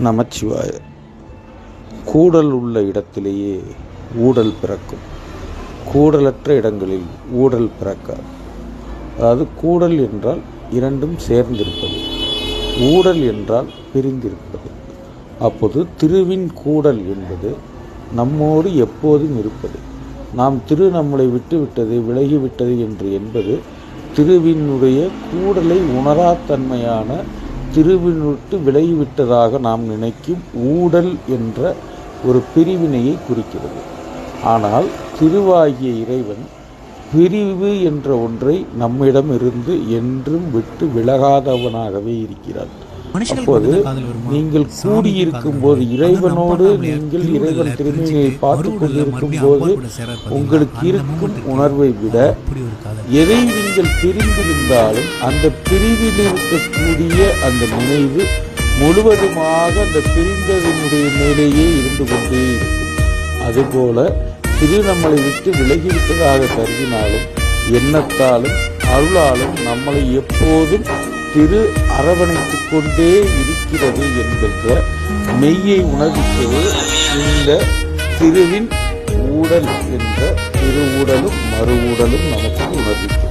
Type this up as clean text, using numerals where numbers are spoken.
நமச்சிவாய. கூடல் உள்ள இடத்திலேயே ஊடல் பிறக்கும், கூடலற்ற இடங்களில் ஊடல் பிறக்காது. அதாவது கூடல் என்றால் இரண்டும் சேர்ந்திருப்பது, ஊடல் என்றால் பிரிந்திருப்பது. அப்போது திருவின் கூடல் என்பது நம்மோடு எப்போதும் இருப்பது. நாம் திரு நம்மளை விட்டுவிட்டது, விலகிவிட்டது என்று என்பது திருவினுடைய கூடலை உணராத்தன்மையான திருவினுட்டு விலகிவிட்டதாக நாம் நினைக்கும் ஊடல் என்ற ஒரு பிரிவினையை குறிக்கிறது. ஆனால் திருவாகிய இறைவன் பிரிவு என்ற ஒன்றை நம்மிடம் இருந்து என்றும் விட்டு விலகாதவனாகவே இருக்கிறான். அப்போது நீங்கள் கூடியிருக்கும் போது இறைவனோடு நீங்கள் இறைவன் திருமையை பார்த்து கொண்டிருக்கும் போது உங்களுக்கு இருக்கும் உணர்வை விட எதை நீங்கள் பிரிந்திருந்தாலும் அந்த பிரிவில் இருக்கக்கூடிய அந்த நினைவு முழுவதுமாக அந்த பிரிந்ததனுடைய மேலேயே இருந்து கொண்டே இருக்கும். அதுபோல திரு நம்மளை விட்டு விலகிவிட்டதாக கருதினாலும் எண்ணத்தாலும் அருளாலும் நம்மளை எப்போதும் திரு அரவணைத்துக் கொண்டே இருக்கிறது என்கின்ற மெய்யை உணர்விக்கவே இந்த திருவின் ஊடல் என்ற திரு ஊடலும் மறு ஊடலும் நமக்கு உணர்விக்கிறது.